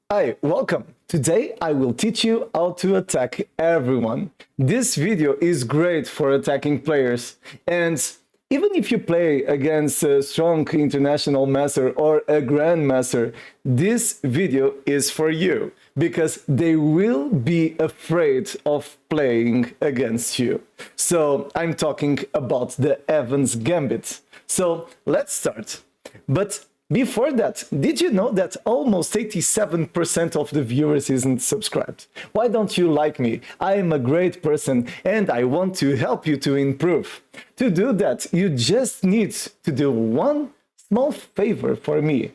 Hi, welcome. Today I will teach you how to attack everyone. This video is great for attacking players, and even if you play against a strong international master or a grandmaster, this video is for you because they will be afraid of playing against you. So I'm talking about the Evans Gambit. So let's start. But before that, did you know that almost 87% of the viewers isn't subscribed? Why don't you like me? I am a great person and I want to help you to improve. To do that, you just need to do one small favor for me.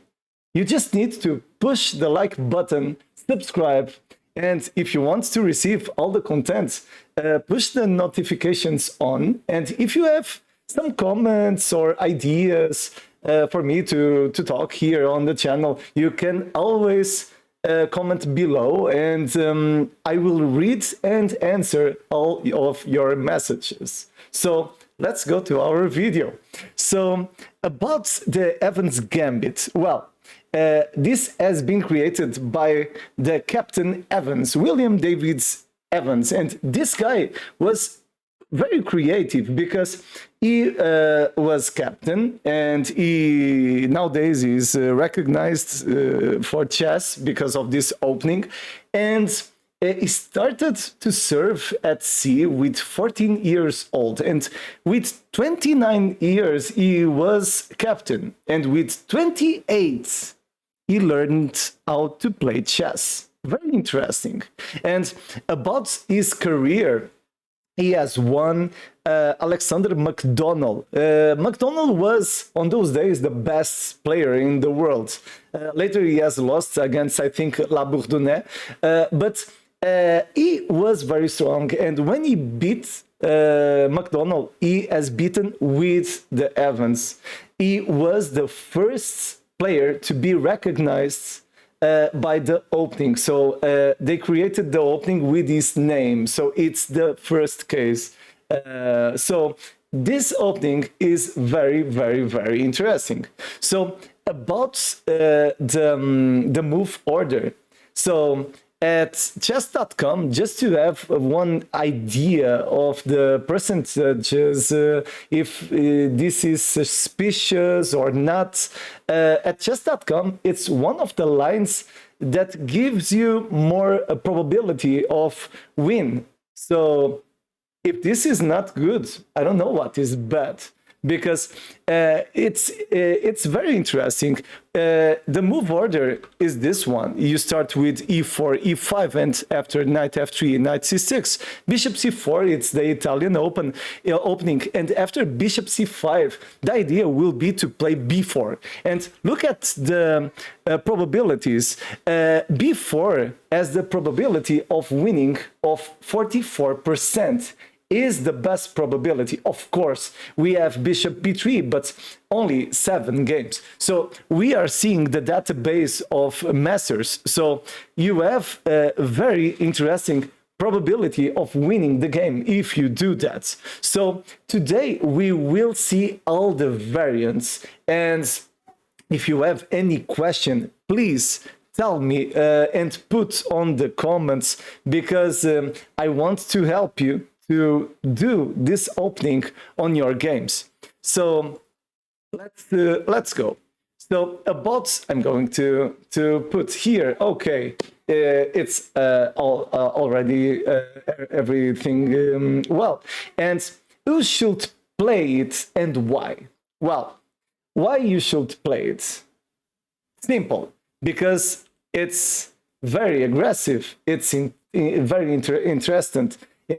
You just need to push the like button, subscribe, and if you want to receive all the content, push the notifications on. And if you have some comments or ideas, for me to talk here on the channel, you can always comment below, and I will read and answer all of your messages. So let's go to our video. So about the Evans Gambit, well, this has been created by the Captain Evans, William Davids Evans, and this guy was very creative because he was captain, and he nowadays is recognized for chess because of this opening, and he started to serve at sea with 14 years old, and with 29 years he was captain, and with 28 he learned how to play chess. Very interesting. And about his career, he has won Alexander McDonald. McDonald was, on those days, the best player in the world. Later, he has lost against, I think, La Bourdonnais. But he was very strong. And when he beat McDonald, he has beaten with the Evans. He was the first player to be recognized by the opening. So they created the opening with his name. So it's the first case. So this opening is very, very, very interesting. So about the move order. So at chess.com, just to have one idea of the percentages, if this is suspicious or not, at chess.com, it's one of the lines that gives you more probability of win. So if this is not good, I don't know what is bad, because it's very interesting. The move order is this one. You start with e4, e5, and after knight f3, knight c6, bishop c4. It's the Italian opening, and after bishop c5, the idea will be to play b4. And look at the probabilities. b4 has the probability of winning of 44%. Is the best probability. Of course, we have bishop b3, but only 7 games. So we are seeing the database of masters. So you have a very interesting probability of winning the game if you do that. So today we will see all the variants, and if you have any question, please tell me and put on the comments, because I want to help you to do this opening on your games. So let's go. So about, I'm going to put here, okay, it's already everything well. And who should play it and why? Well, why you should play it? Simple, because it's very aggressive. It's very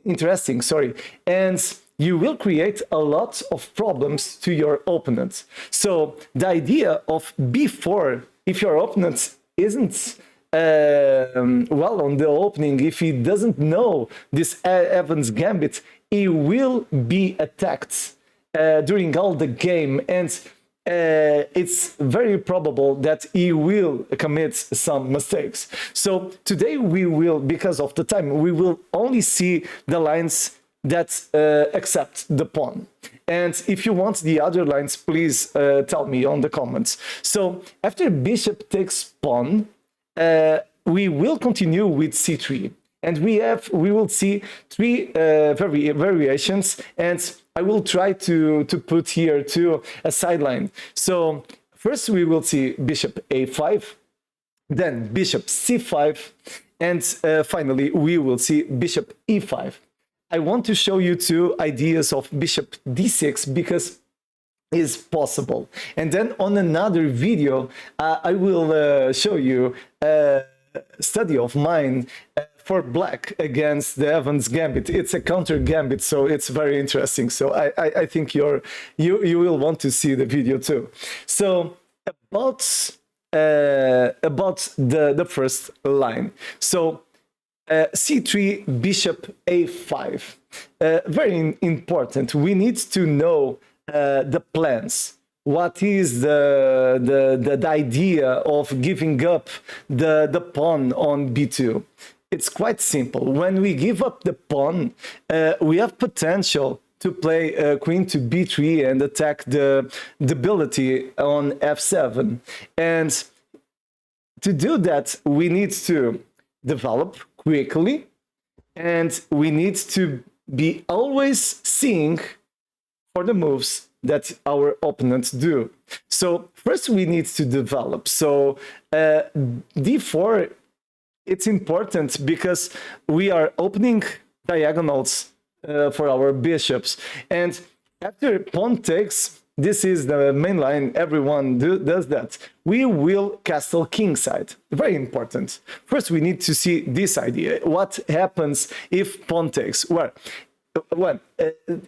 interesting, sorry, and you will create a lot of problems to your opponent. So the idea of b4, if your opponent isn't well on the opening, if he doesn't know this Evans Gambit, he will be attacked during all the game, and it's very probable that he will commit some mistakes. So today we will, because of the time, we will only see the lines that accept the pawn. And if you want the other lines, please tell me on the comments. So after bishop takes pawn, we will continue with c3. And we will see three variations, and I will try to put here too a sideline. So first we will see bishop a5, then bishop c5, and finally we will see bishop e5. I want to show you two ideas of bishop d6 because is possible. And then on another video, I will show you a study of mine for black against the Evans Gambit. It's a counter gambit, so it's very interesting. So I think you will want to see the video too. So about the first line. So c3, bishop a5. Very important. We need to know the plans. What is the idea of giving up the pawn on b2? It's quite simple. When we give up the pawn, we have potential to play queen to b3 and attack the ability on f7. And to do that, we need to develop quickly, and we need to be always seeing for the moves that our opponents do. So first we need to develop. So d4, it's important because we are opening diagonals for our bishops. And after pawn takes, this is the main line, everyone does that. We will castle kingside. Very important. First we need to see this idea. What happens if pawn takes? Well,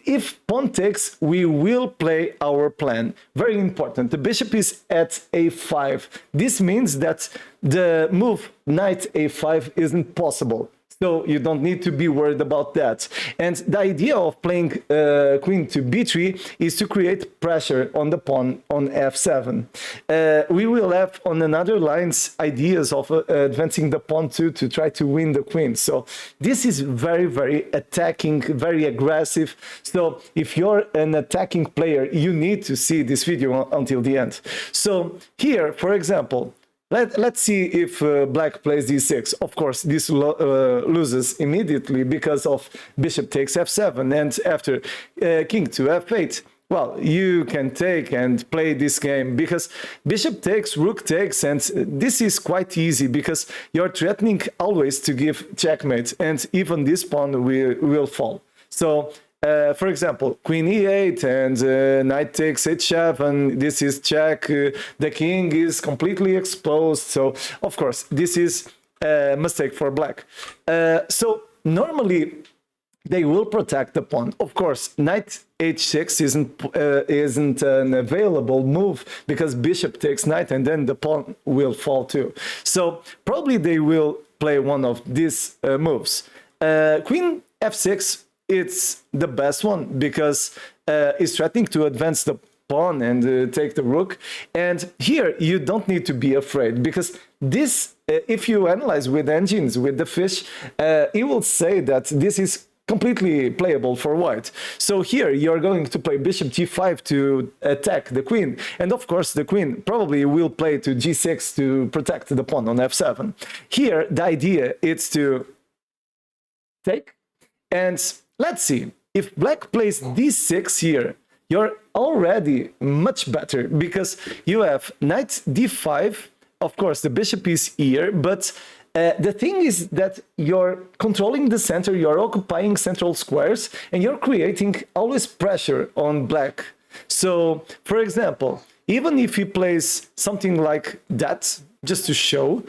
if pawn takes, we will play our plan. Very important. The bishop is at a5. This means that the move knight a5 isn't possible. So you don't need to be worried about that. And the idea of playing queen to b3 is to create pressure on the pawn on f7. We will have on another lines ideas of advancing the pawn to try to win the queen. So this is very, very attacking, very aggressive. So if you're an attacking player, you need to see this video until the end. So here, for example, let's see if black plays d6. Of course, this loses immediately because of bishop takes f7, and after king to f8. Well, you can take and play this game because bishop takes, rook takes, and this is quite easy because you're threatening always to give checkmate, and even this pawn will fall. So for example, queen e8 and knight takes h7, this is check, the king is completely exposed, so of course this is a mistake for black. So normally they will protect the pawn. Of course, knight h6 isn't an available move because bishop takes knight and then the pawn will fall too. So probably they will play one of these moves. Queen f6, it's the best one because it's threatening to advance the pawn and take the rook. And here you don't need to be afraid because this, if you analyze with engines, with the fish, it will say that this is completely playable for white. So here you're going to play bishop g5 to attack the queen, and of course the queen probably will play to g6 to protect the pawn on f7. Here the idea is to take, and let's see, if black plays d6 here, you're already much better because you have knight d5. Of course, the bishop is here, but the thing is that you're controlling the center, you're occupying central squares, and you're creating always pressure on black. So, for example, even if he plays something like that, just to show,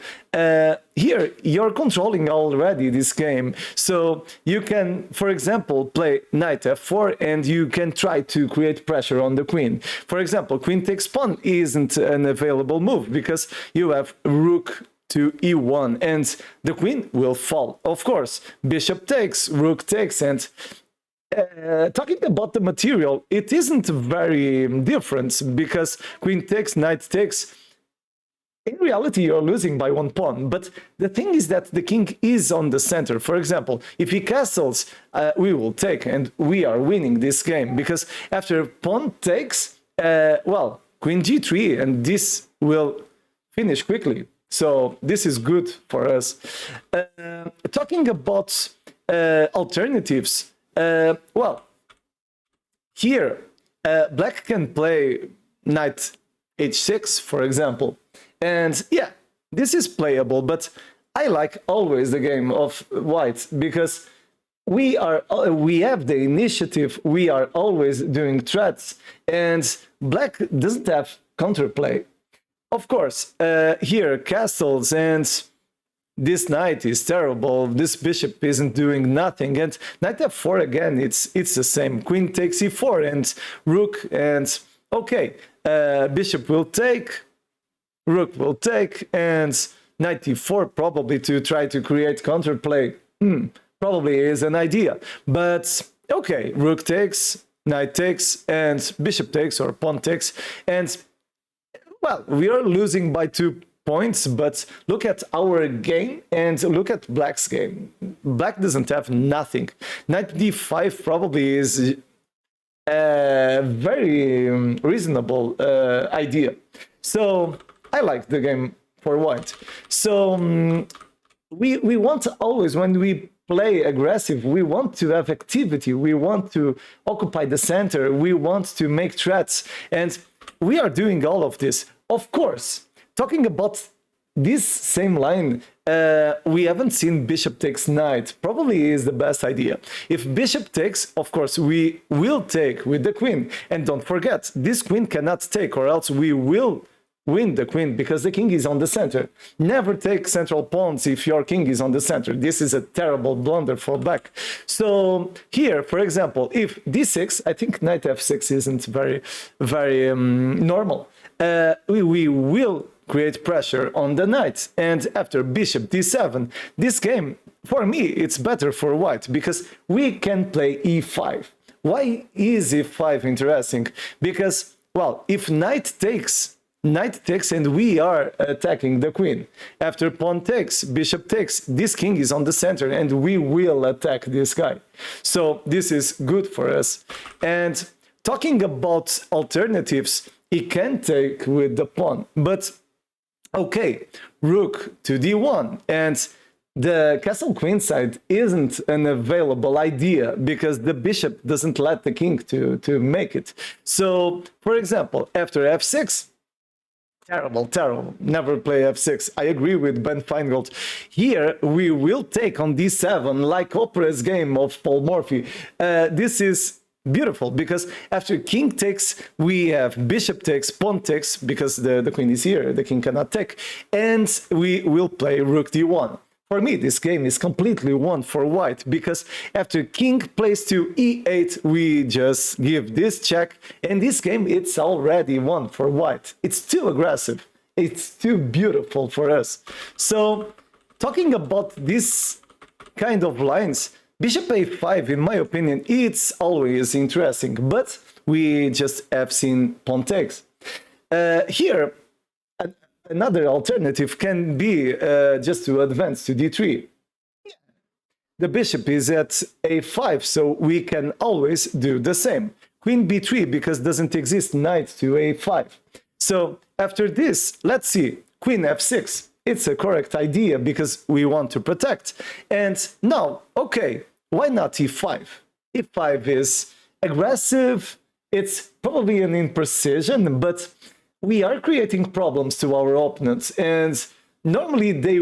here you're controlling already this game. So you can, for example, play knight f4 and you can try to create pressure on the queen. For example, queen takes pawn isn't an available move because you have rook to e1 and the queen will fall. Of course, bishop takes, rook takes, and talking about the material, it isn't very different because queen takes, knight takes. In reality, you're losing by one pawn, but the thing is that the king is on the center. For example, if he castles, we will take, and we are winning this game, because after pawn takes, well, queen g3, and this will finish quickly. So this is good for us. Talking about alternatives, well, here black can play knight h6, for example, and yeah, this is playable, but I like always the game of white because we have the initiative, we are always doing threats, and black doesn't have counterplay. Of course, here castles, and this knight is terrible, this bishop isn't doing nothing, and knight f4 again, it's the same. Queen takes e4 and rook, and okay, bishop will take, rook will take, and knight e4 probably to try to create counterplay. Probably is an idea, but okay, rook takes, knight takes, and bishop takes or pawn takes, and well, we are losing by 2 points, but look at our game and look at black's game. Black doesn't have nothing. Knight d5 probably is a very reasonable idea. So I like the game for white. So we want always, when we play aggressive, we want to have activity, we want to occupy the center, we want to make threats, and we are doing all of this. Of course, talking about this same line, we haven't seen bishop takes knight. Probably is the best idea. If bishop takes, of course, we will take with the queen. And don't forget, this queen cannot take, or else we will win the queen because the king is on the center. Never take central pawns if your king is on the center. This is a terrible blunder for black. So here, for example, if d6, I think knight f6 isn't very normal. We will create pressure on the knight, and after bishop d7, this game, for me, it's better for white because we can play e5. Why is e5 interesting? Because, well, if knight takes and we are attacking the queen. After pawn takes, bishop takes, this king is on the center and we will attack this guy. So this is good for us. And talking about alternatives, he can take with the pawn, but okay, rook to d1, and the castle queen side isn't an available idea because the bishop doesn't let the king to make it. So, for example, after f6, terrible, never play f6. I agree with Ben Feingold. Here, we will take on d7 like Opera's game of Paul Morphy. This is beautiful because after king takes, we have bishop takes, pawn takes, because the queen is here, the king cannot take, and we will play rook d1. For me, this game is completely won for white because after king plays to e8, we just give this check, and this game, it's already won for white. It's too aggressive. It's too beautiful for us. So, talking about this kind of lines, bishop a5, in my opinion, it's always interesting, but we just have seen pawn takes. Here, another alternative can be just to advance to d3. The bishop is at a5, so we can always do the same. Queen b3, because doesn't exist knight to a5. So after this, let's see, queen f6. It's a correct idea because we want to protect. And now, okay, why not e5? e5 is aggressive, it's probably an imprecision, but we are creating problems to our opponents, and normally they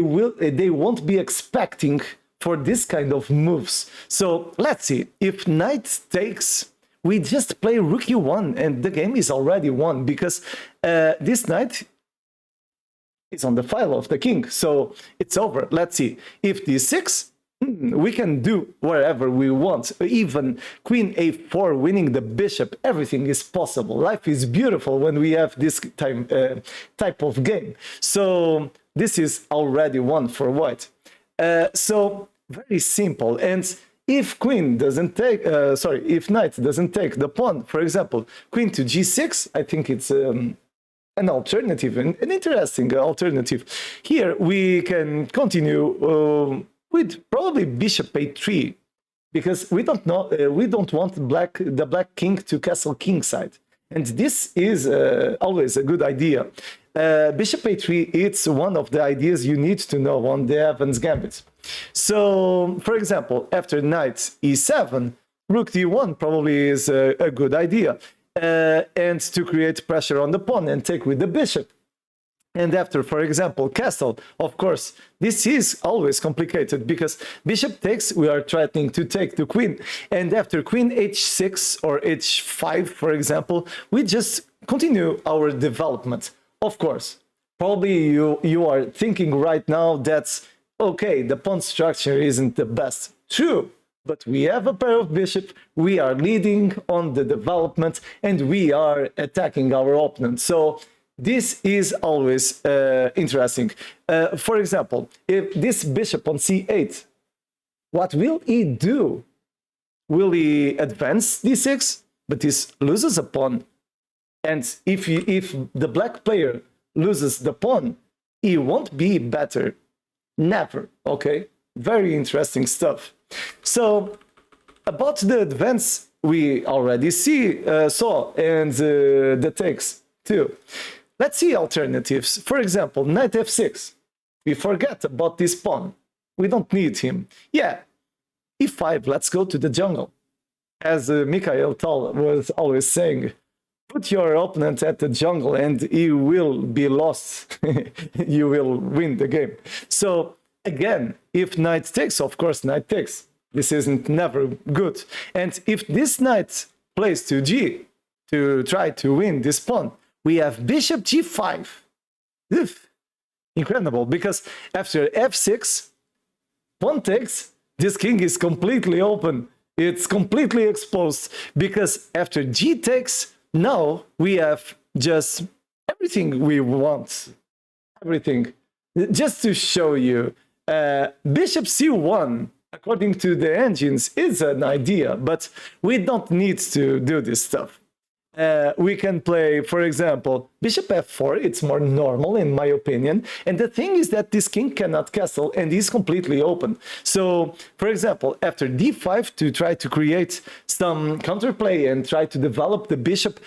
won't be expecting for this kind of moves. So let's see, if knight takes, we just play rook e1 and the game is already won because this knight is on the file of the king, so it's over. Let's see, if d6, we can do whatever we want. Even queen a4, winning the bishop, everything is possible. Life is beautiful when we have this type of game. So this is already won for white. So very simple. And if queen doesn't take, if knight doesn't take the pawn, for example, queen to g6, I think it's an alternative, an interesting alternative. Here we can continue with probably bishop a3, because we don't know, we don't want the black king to castle king side, and this is always a good idea. bishop a3, it's one of the ideas you need to know on the Evans Gambit. So, for example, after knight e7, rook d1 probably is a good idea, and to create pressure on the pawn and take with the bishop. And after, for example, castle, of course, this is always complicated because bishop takes, we are threatening to take the queen. And after queen h6 or h5, for example, we just continue our development. Of course, probably you are thinking right now that, okay, the pawn structure isn't the best. True, but we have a pair of bishop, we are leading on the development, and we are attacking our opponent. So this is always interesting. For example, if this bishop on c8, what will he do? Will he advance d6? But this loses a pawn. And if the black player loses the pawn, he won't be better. Never, okay? Very interesting stuff. So, about the advance, we already saw, and the takes too. Let's see alternatives. For example, knight f6. We forget about this pawn. We don't need him. Yeah, e5, let's go to the jungle. As Mikhail Tal was always saying, put your opponent at the jungle and he will be lost. You will win the game. So again, if knight takes, of course, knight takes. This isn't never good. And if this knight plays to g to try to win this pawn, we have bishop g5. Oof. Incredible, because after f6, pawn takes, this king is completely open. It's completely exposed, because after g takes, now we have just everything we want. Everything. Just to show you, bishop c1, according to the engines, is an idea, but we don't need to do this stuff. We can play, for example, bishop f4. It's more normal, in my opinion. And the thing is that this king cannot castle and is completely open. So, for example, after d5, to try to create some counterplay and try to develop the bishop,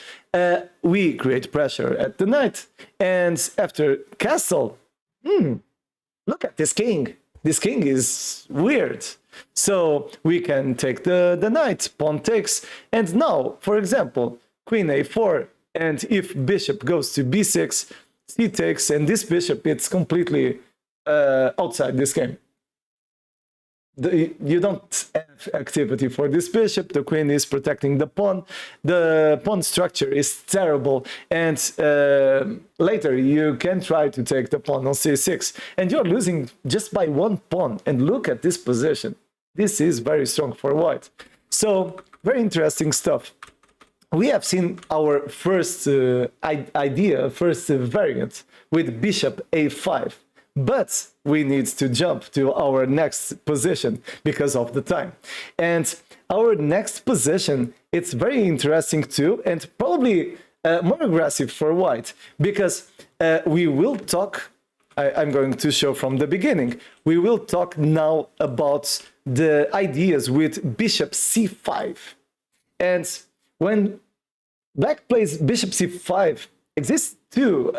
we create pressure at the knight. And after castle, look at this king. This king is weird. So we can take the knight, pawn takes. And now, for example, queen a4, and if bishop goes to b6, c takes, and this bishop, it's completely outside this game. You don't have activity for this bishop, the queen is protecting the pawn, the pawn structure is terrible, and later you can try to take the pawn on c6, and you're losing just by one pawn, and look at this position. This is very strong for white. So, very interesting stuff. We have seen our first idea, first variant with bishop a5, but we need to jump to our next position because of the time. And our next position, it's very interesting too, and probably more aggressive for white, because we will talk, I'm going to show from the beginning, we will talk now about the ideas with bishop c5. And when black plays bishop c5, exists two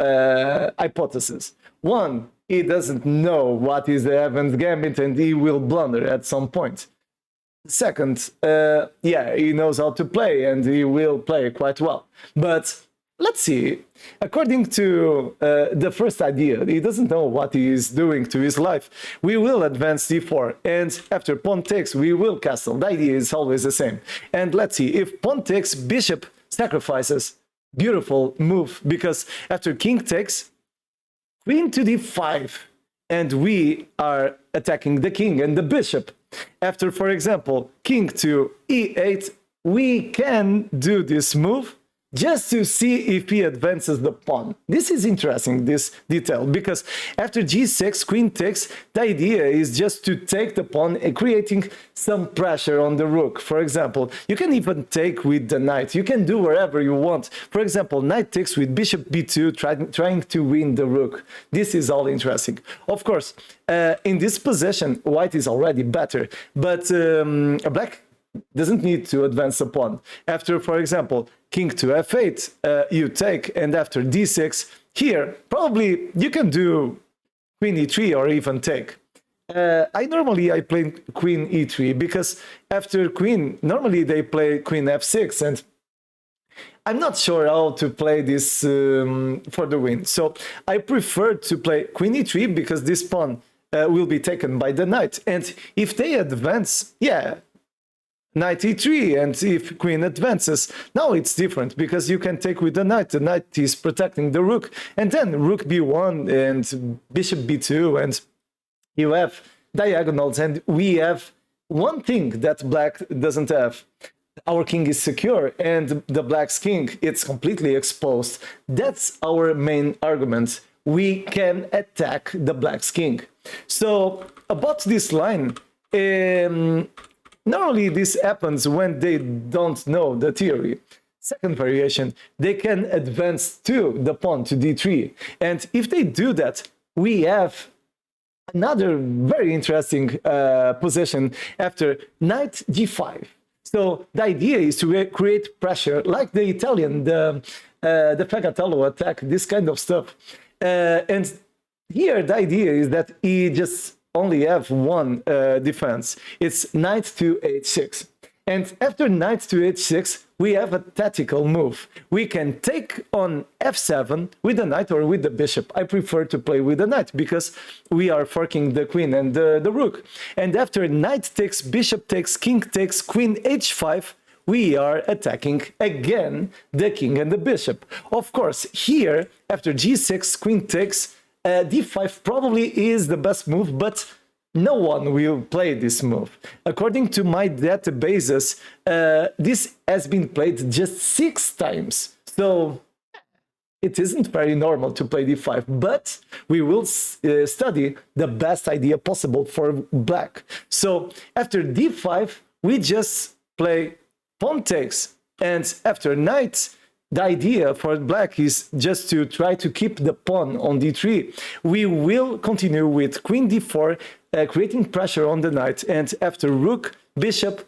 hypotheses. One, he doesn't know what is the Evans Gambit and he will blunder at some point. Second, yeah, he knows how to play and he will play quite well. But let's see, according to the first idea, he doesn't know what he is doing to his life. We will advance d4, and after pawn takes, we will castle. The idea is always the same. And let's see, if pawn takes, bishop sacrifices. Beautiful move, because after king takes, queen to d5, and we are attacking the king and the bishop. After, for example, king to e8, we can do this move just to see if he advances the pawn. This is interesting, this detail, because after g6, queen takes, the idea is just to take the pawn and creating some pressure on the rook. For example, you can even take with the knight. You can do wherever you want. For example, knight takes with bishop b2, trying to win the rook. This is all interesting. Of course, in this position, white is already better, but black doesn't need to advance a pawn. After, for example, king to f8, you take, and after d6, here, probably you can do queen e3 or even take. I play queen e3 because after queen, normally they play queen f6, and I'm not sure how to play this for the win. So I prefer to play queen e3 because this pawn will be taken by the knight. And if they advance, yeah, knight e3, and if queen advances, now it's different because you can take with the knight. The knight is protecting the rook, and then rook b1 and bishop b2, and you have diagonals, and we have one thing that black doesn't have. Our king is secure, and the black's king, it's completely exposed. That's our main argument. We can attack the black's king. So about this line, normally this happens when they don't know the theory. Second variation, they can advance to the pawn to d3. And if they do that, we have another very interesting position after knight g5. So the idea is to create pressure, like the Italian, the Fagatello attack, this kind of stuff. And here the idea is that he just only have one defense. It's knight to h6. And after knight to h6, we have a tactical move. We can take on f7 with the knight or with the bishop. I prefer to play with the knight because we are forking the queen and the rook. And after knight takes, bishop takes, king takes, queen h5, we are attacking again the king and the bishop. Of course, here, after g6, queen takes, d5 probably is the best move, but no one will play this move. According to my databases, this has been played just 6 times. So it isn't very normal to play d5, but we will study the best idea possible for black. So after d5, we just play pawn takes, and after knight, the idea for black is just to try to keep the pawn on d3. We will continue with queen d4, creating pressure on the knight, and after rook, bishop,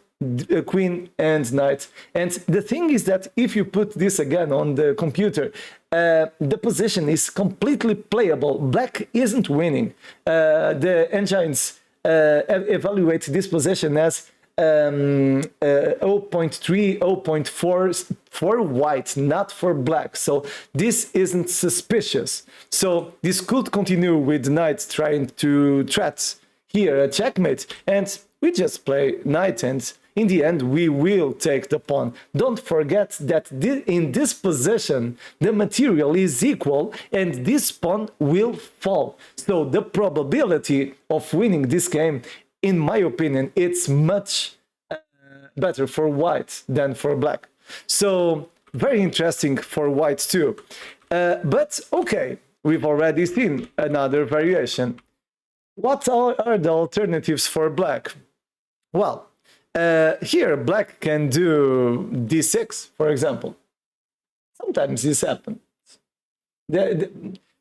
queen, and knight. And the thing is that if you put this again on the computer, the position is completely playable. Black isn't winning. The engines evaluate this position as 0.3, 0.4 for white, not for black. So this isn't suspicious. So this could continue with knight trying to threat here a checkmate, and we just play knight, and in the end we will take the pawn. Don't forget that in this position the material is equal and this pawn will fall. So the probability of winning this game, in my opinion, it's much better for white than for black. So very interesting for white too. But okay, we've already seen another variation. What are the alternatives for black? Well, here black can do d6, for example. Sometimes this happens.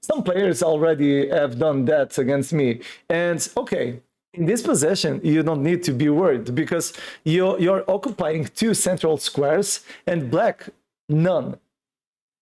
Some players already have done that against me. And okay, in this position, you don't need to be worried because you're occupying 2 central squares and black none.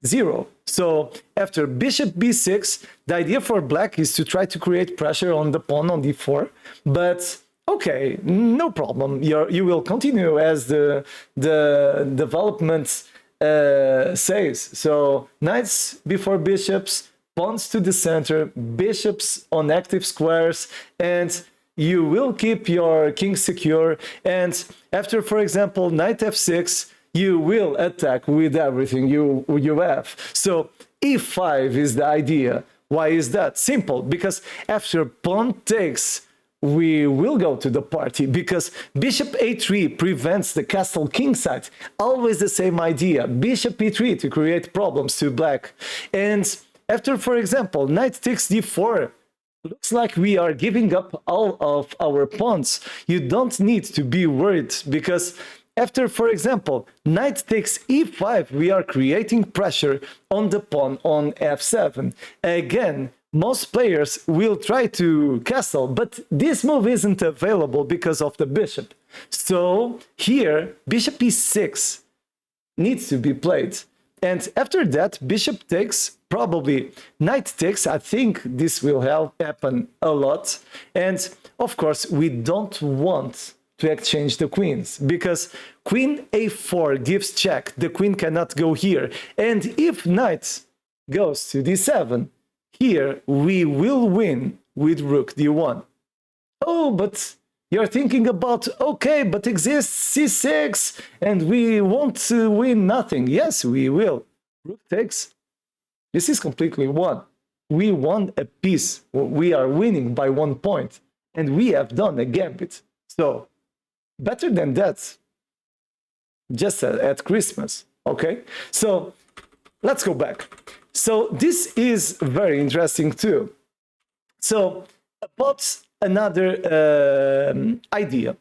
0. So after bishop b6, the idea for black is to try to create pressure on the pawn on d4. But okay, no problem. You will continue as the development says. So knights before bishops, pawns to the center, bishops on active squares, and you will keep your king secure. And after, for example, knight f6, you will attack with everything you have. So e5 is the idea. Why is that? Simple, because after pawn takes, we will go to the party, because bishop a3 prevents the castle king side. Always the same idea. Bishop e3 to create problems to black. And after, for example, knight takes d4, looks like we are giving up all of our pawns. You don't need to be worried, because after, for example, knight takes e5, we are creating pressure on the pawn on f7. Again, most players will try to castle, but this move isn't available because of the bishop. So here, bishop e6 needs to be played. And after that, bishop takes, probably knight takes. I think this will happen a lot. And of course, we don't want to exchange the queens because queen a4 gives check. The queen cannot go here. And if knight goes to d7, here we will win with rook d1. Oh, but you're thinking about, okay, but exists c6 and we won't win nothing. Yes, we will. Rook takes. This is completely won. We won a piece. We are winning by 1 point. And we have done a gambit. So, better than that, just at Christmas, okay? So, let's go back. So, this is very interesting too. So, about another idea.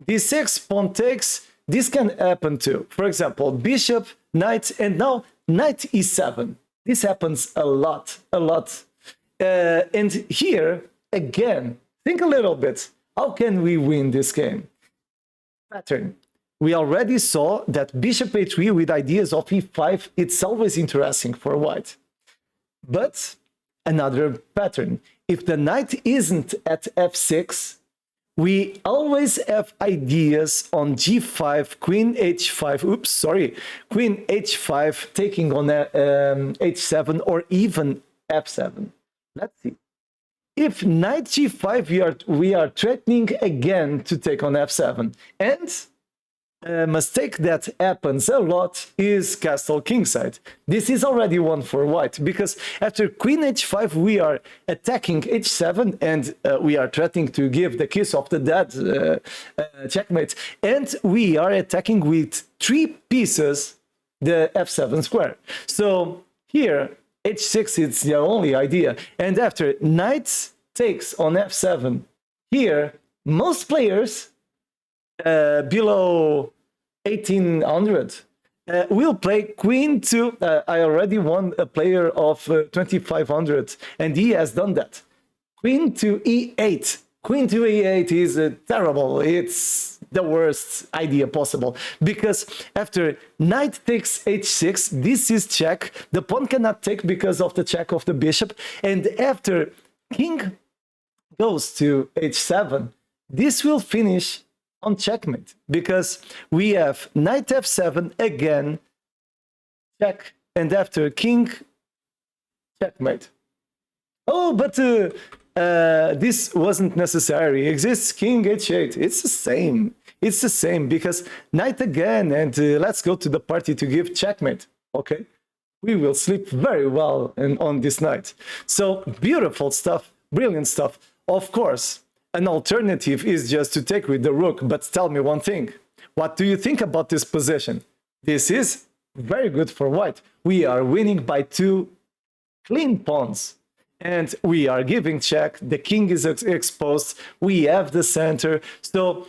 D6, pawn takes, this can happen too. For example, bishop, knight, and now knight e7. This happens a lot. And here, again, think a little bit. How can we win this game? Pattern. We already saw that bishop a3 with ideas of e5, it's always interesting for white. But another pattern. If the knight isn't at f6, we always have ideas on g5, queen h5, queen h5 taking on h7 or even f7. Let's see. If knight g5, we are threatening again to take on f7. And a mistake that happens a lot is castle kingside. This is already one for white, because after queen h5 we are attacking h7 and we are threatening to give the kiss of the dead, checkmate, and we are attacking with 3 pieces the f7 square. So here h6 is the only idea, and after knight takes on f7, here most players below 1800 will play queen to I already won a player of 2500 and he has done that. Queen to e8. Queen to e8 is terrible. It's the worst idea possible, because after knight takes h6, this is check. The pawn cannot take because of the check of the bishop, and after king goes to h7, this will finish on checkmate, because we have knight f7 again, check, and after king, checkmate. Oh, but this wasn't necessary. Exists king h8. It's the same. It's the same, because knight again, and let's go to the party to give checkmate. Okay, we will sleep very well on this night. So beautiful stuff, brilliant stuff. Of course, an alternative is just to take with the rook, but tell me one thing. What do you think about this position? This is very good for white. We are winning by 2 clean pawns, and we are giving check. The king is exposed. We have the center. So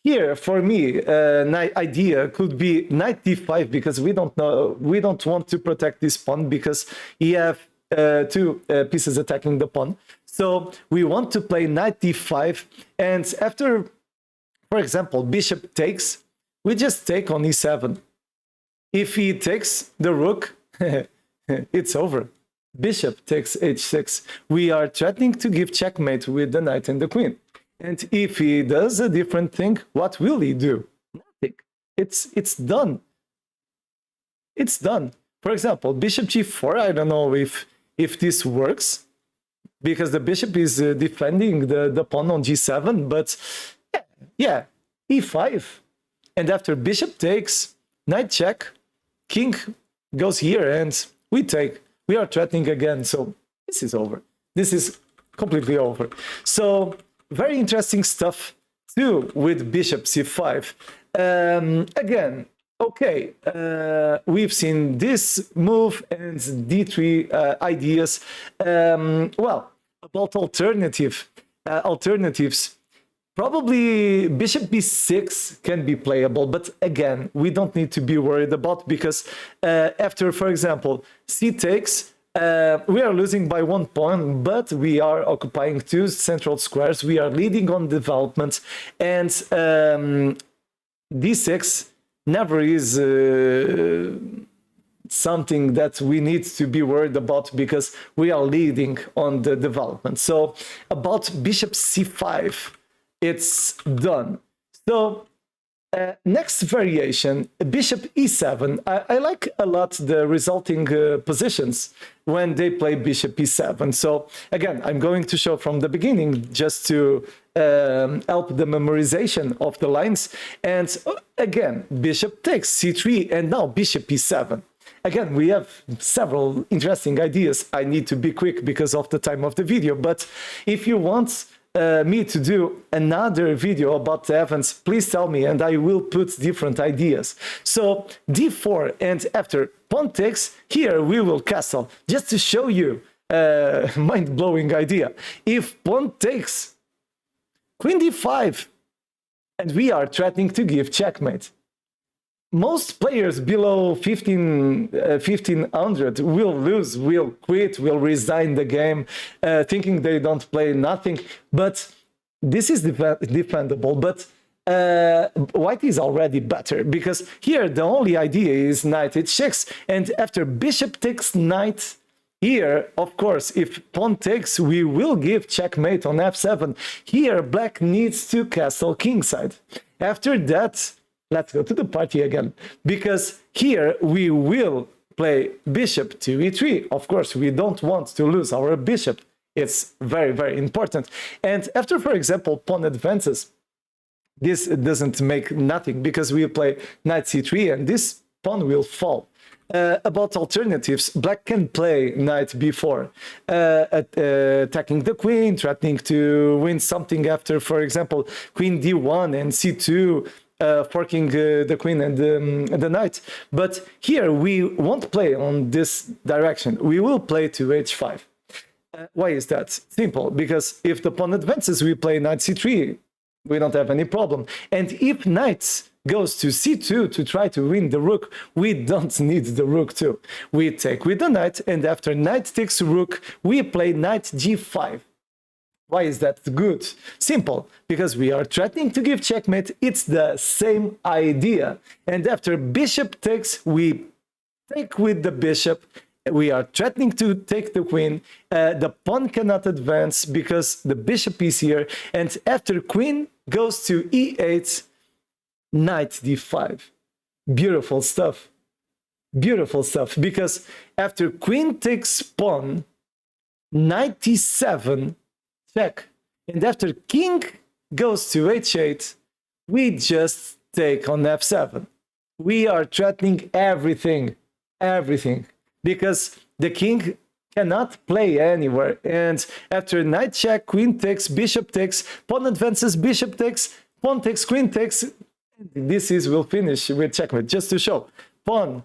here, for me, an idea could be knight d5, because we don't want to protect this pawn, because he have 2 pieces attacking the pawn. So we want to play knight d5, and after, for example, bishop takes, we just take on e7. If he takes the rook, it's over. Bishop takes h6. We are threatening to give checkmate with the knight and the queen. And if he does a different thing, what will he do? Nothing. It's done. It's done. For example, bishop g4, I don't know if this works, because the bishop is defending the pawn on g7, but yeah, e5. And after bishop takes, knight check, king goes here, and we take. We are threatening again, so this is over. This is completely over. So very interesting stuff too with bishop c5. Again, okay, we've seen this move and d3 ideas. Well, about alternatives, probably bishop b6 can be playable, but again, we don't need to be worried about, because after, for example, c takes, we are losing by 1 pawn, but we are occupying 2 central squares. We are leading on development, and d6 never is something that we need to be worried about because we are leading on the development. So about bishop c5, it's done. So next variation, bishop e7. I like a lot the resulting positions when they play bishop e7. So again, I'm going to show from the beginning just to help the memorization of the lines. And again, bishop takes c3 and now bishop e7. Again, we have several interesting ideas. I need to be quick because of the time of the video. But if you want me to do another video about the Evans, please tell me and I will put different ideas. So d4, and after pawn takes, here we will castle. Just to show you a mind-blowing idea. If pawn takes, queen d5, and we are threatening to give checkmate. Most players below 1500 will lose, will quit, will resign the game, thinking they don't play nothing. But this is defendable. But white is already better, because here the only idea is knight h6, and after bishop takes knight, here, of course, if pawn takes, we will give checkmate on f7. Here, black needs to castle kingside. After that, let's go to the party again, because here we will play bishop to e3. Of course, we don't want to lose our bishop. It's very, very important. And after, for example, pawn advances, this doesn't make nothing, because we play knight c3 and this pawn will fall. About alternatives, black can play knight b4, attacking the queen, threatening to win something after, for example, queen d1 and c2, forking the queen and the knight. But here we won't play on this direction. We will play to h5. Why is that? Simple, because if the pawn advances, we play knight c3. We don't have any problem. And if knight goes to c2 to try to win the rook, we don't need the rook too. We take with the knight, and after knight takes rook, we play knight g5. Why is that good? Simple, because we are threatening to give checkmate. It's the same idea. And after bishop takes, we take with the bishop. We are threatening to take the queen. The pawn cannot advance because the bishop is here. And after queen goes to e8, knight d5. Beautiful stuff. Beautiful stuff. Because after queen takes pawn, knight d7, check. And after king goes to h8, we just take on f7. We are threatening everything. Everything. Because the king cannot play anywhere. And after knight check, queen takes, bishop takes, pawn advances, bishop takes, pawn takes, queen takes. This is will finish with checkmate, just to show. Pawn,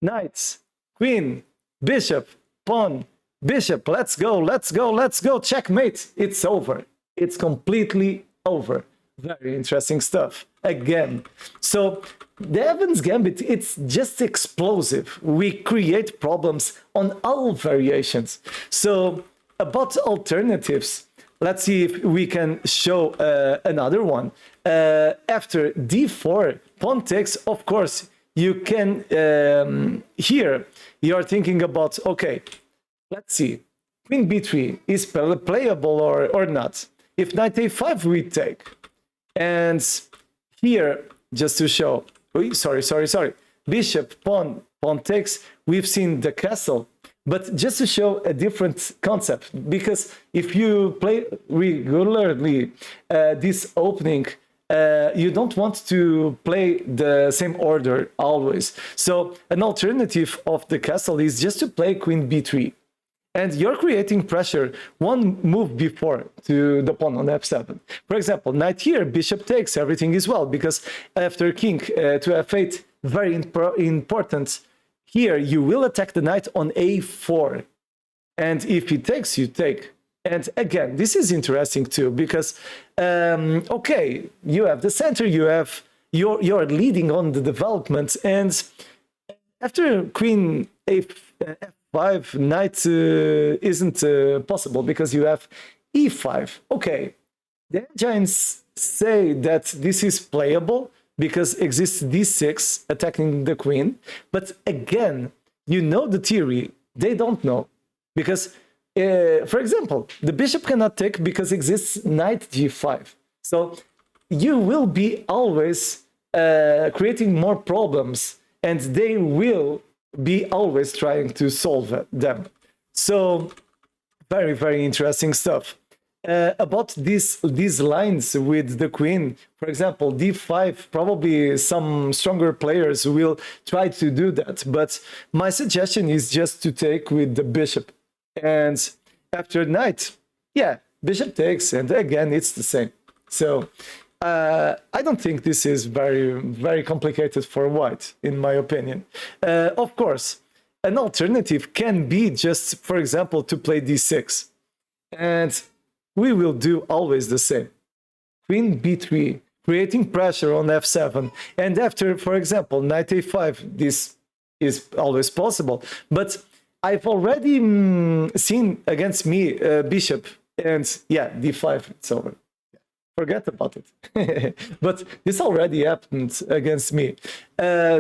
knights, queen, bishop, pawn, bishop. Let's go, let's go, let's go. Checkmate. It's over. It's completely over. Very interesting stuff. Again. So the Evans Gambit, it's just explosive. We create problems on all variations. So about alternatives, let's see if we can show another one. After d4, pawn takes, of course, you can, here, you're thinking about, okay, let's see, queen b3 is playable or not. If knight a5, we take. And here, just to show, sorry, bishop, pawn takes, we've seen the castle. But just to show a different concept, because if you play regularly this opening, you don't want to play the same order always. So an alternative of the castle is just to play queen b3. And you're creating pressure one move before to the pawn on f7. For example, knight here, bishop takes, everything is well, because after king to f8, very important. Here, you will attack the knight on a4. And if he takes, you take. And again, this is interesting too, because, okay, you have the center, you're leading on the development. And after queen f5, knight isn't possible because you have e5. Okay, the giants say that this is playable because exists d6 attacking the queen. But again, you know the theory, they don't know. Because, for example, the bishop cannot take because exists knight g5. So you will be always creating more problems, and they will be always trying to solve them. So very, very interesting stuff. About these lines with the queen, for example, d5, probably some stronger players will try to do that, but my suggestion is just to take with the bishop. And after knight, yeah, bishop takes, and again, it's the same. So I don't think this is very, very complicated for white, in my opinion. Of course, an alternative can be just, for example, to play d6. And we will do always the same. Queen b3, creating pressure on f7. And after, for example, knight a5, this is always possible. But I've already seen against me bishop, and yeah, d5, it's over. Forget about it. But this already happened against me.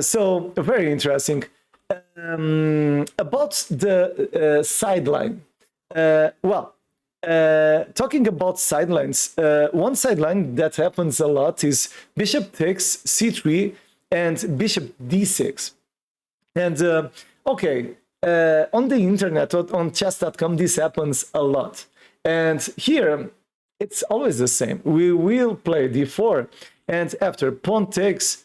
So very interesting. About the sideline. Talking about sidelines, one sideline that happens a lot is bishop takes c3 and bishop d6. And okay, on the internet, on chess.com, this happens a lot. And here, it's always the same. We will play d4, and after pawn takes,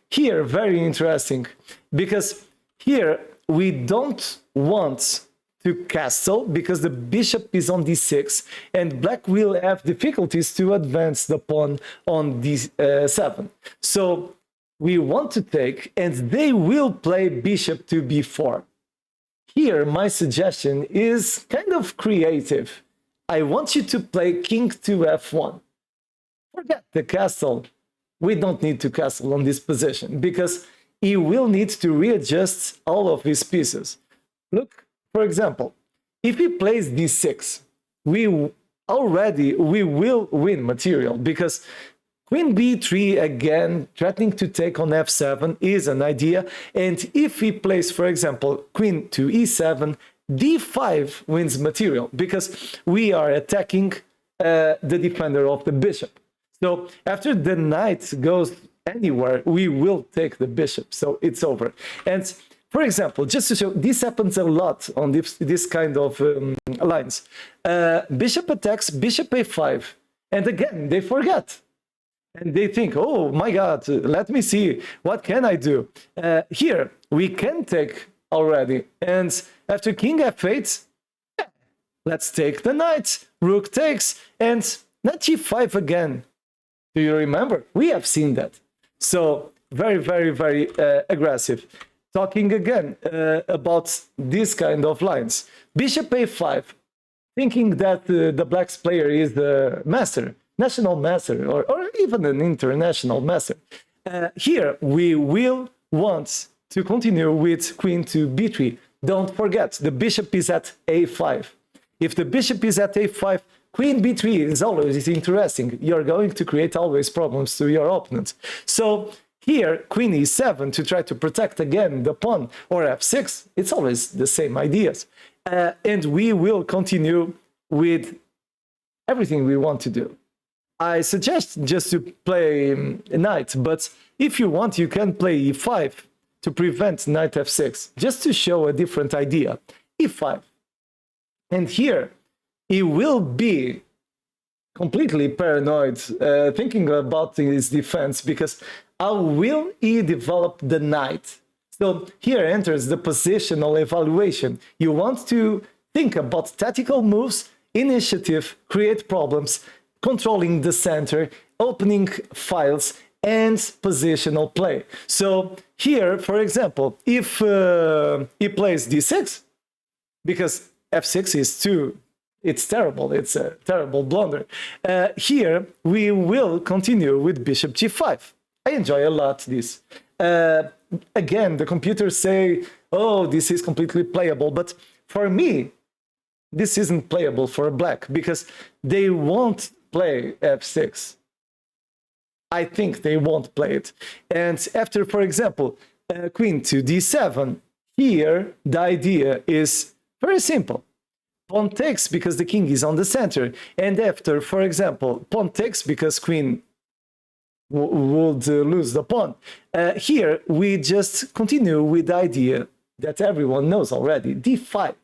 here, very interesting, because here we don't want to castle because the bishop is on d6, and black will have difficulties to advance the pawn on d7. So we want to take, and they will play bishop to b4. Here, my suggestion is kind of creative. I want you to play king to f1. Forget the castle. We don't need to castle on this position because he will need to readjust all of his pieces. Look, for example, if he plays d6, we will win material because queen b3 again, threatening to take on f7 is an idea. And if he plays, for example, queen to e7, d5 wins material because we are attacking the defender of the bishop. So after the knight goes anywhere, we will take the bishop. So it's over. And for example, just to show, this happens a lot on this kind of lines. Bishop attacks, bishop a5, and again, they forget. And they think, oh my God, let me see, what can I do? Here, we can take already. And after king f8, yeah, let's take the knight. Rook takes, and knight g5 again. Do you remember? We have seen that. So very, very, very aggressive. Talking again about this kind of lines. Bishop a5, thinking that the black's player is the master, national master, or even an international master. Here, we will want to continue with queen to b3. Don't forget, the bishop is at a5. If the bishop is at a5, queen b3 is always interesting. You're going to create always problems to your opponent. So here, queen e7 to try to protect again the pawn, or f6. It's always the same ideas. And we will continue with everything we want to do. I suggest just to play knight, but if you want, you can play e5 to prevent knight f6, just to show a different idea. e5. And here, he will be completely paranoid, thinking about his defense, because how will he develop the knight? So here enters the positional evaluation. You want to think about tactical moves, initiative, create problems, controlling the center, opening files, and positional play. So here, for example, if he plays d6, because f6 is too, it's terrible, it's a terrible blunder. Here, we will continue with bishop g5. I enjoy a lot this. Again, the computers say, oh, this is completely playable, but for me, this isn't playable for black, because they won't play f6. I think they won't play it. And after, for example, queen to d7, Here, the idea is very simple. Pawn takes because the king is on the center. And after, for example, pawn takes because queen would lose the pawn. Here, we just continue with the idea that everyone knows already, d5.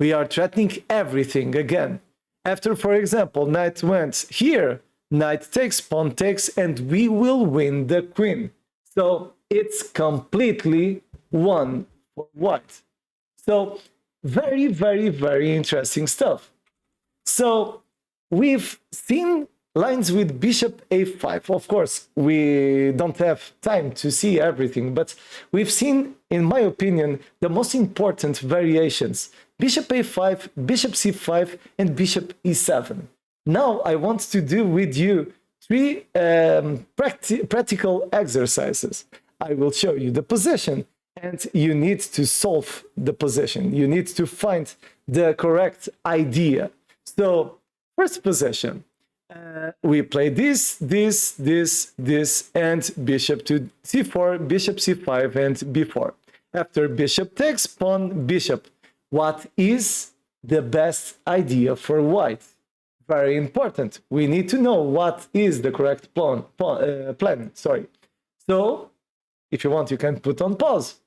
We are threatening everything again. After, for example, knight went here, knight takes, pawn takes, and we will win the queen. So it's completely won for white. So very, very, very interesting stuff. So we've seen lines with bishop a5. Of course, we don't have time to see everything, but we've seen, in my opinion, the most important variations. Bishop a5, bishop c5, and bishop e7. Now I want to do with you three practical exercises. I will show you the position, and you need to solve the position. You need to find the correct idea. So, first position. We play this, and bishop to c4, bishop c5, and b4. After bishop takes, pawn, bishop. What is the best idea for white? Very important. We need to know what is the correct plan. Sorry. So, if you want, you can put on pause.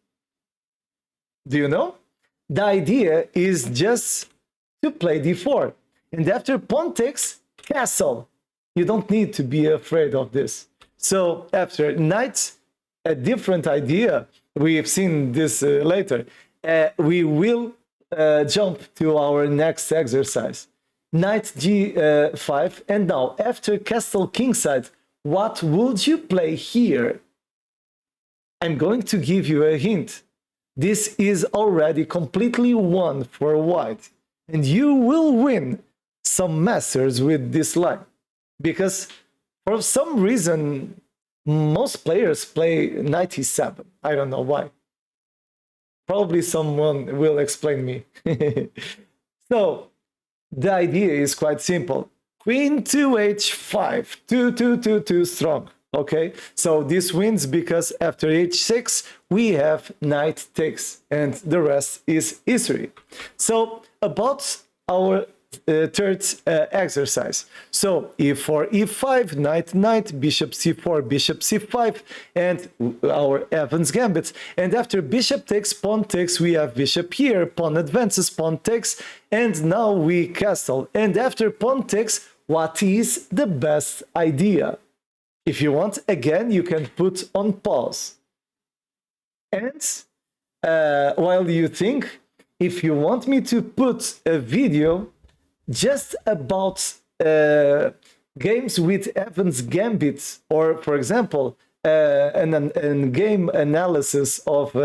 Do you know? The idea is just to play d4. And after pawn takes, castle. You don't need to be afraid of this. So after knight, a different idea. We have seen this later. We will jump to our next exercise. Knight g5. And now after castle kingside, what would you play here? I'm going to give you a hint. This is already completely won for white. And you will win some masters with this line. Because for some reason, most players play knight e7. I don't know why. Probably someone will explain me. So, the idea is quite simple. Queen to h5, 2 strong. Okay, so this wins because after h6 we have knight takes, and the rest is history. So about our third exercise. So e4, e5, knight, bishop c4, bishop c5, and our Evans Gambit. And after bishop takes, pawn takes, we have bishop here, pawn advances, pawn takes, and now we castle. And after pawn takes, what is the best idea? If you want, again, you can put on pause. And while you think, if you want me to put a video just about games with Evans Gambit, or for example, a game analysis of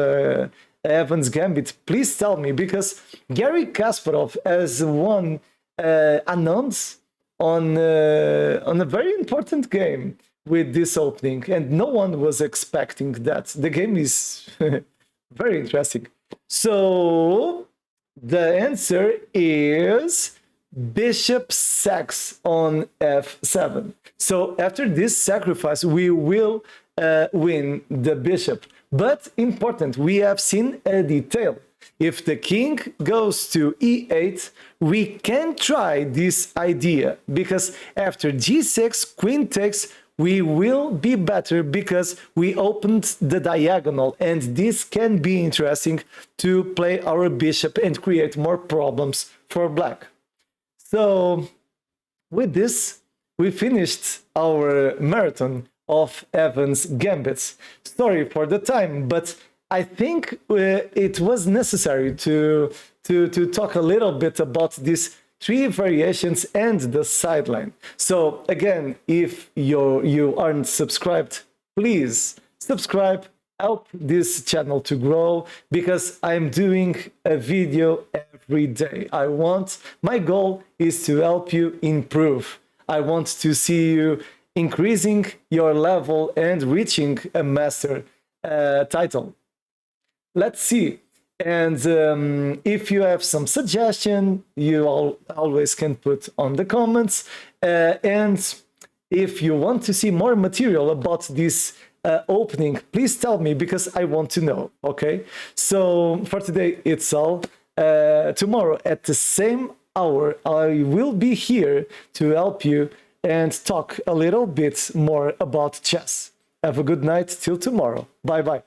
Evans Gambit, please tell me, because Garry Kasparov has won announced on a very important game with this opening, and no one was expecting that. The game is very interesting. So the answer is bishop sacks on f7. So after this sacrifice, we will win the bishop. But important, we have seen a detail. If the king goes to e8, we can try this idea, because after g6, queen takes, we will be better because we opened the diagonal, and this can be interesting to play our bishop and create more problems for black. So with this, we finished our marathon of Evans Gambits. Sorry for the time, but I think it was necessary to talk a little bit about these three variations and the sideline. So again, if you aren't subscribed, please subscribe, help this channel to grow, because I'm doing a video every day. My goal is to help you improve. I want to see you increasing your level and reaching a master title. Let's see. And if you have some suggestion, you always can put on the comments. And if you want to see more material about this opening, please tell me because I want to know. Okay, so for today it's all. Tomorrow at the same hour I will be here to help you and talk a little bit more about chess. Have a good night till tomorrow. Bye bye.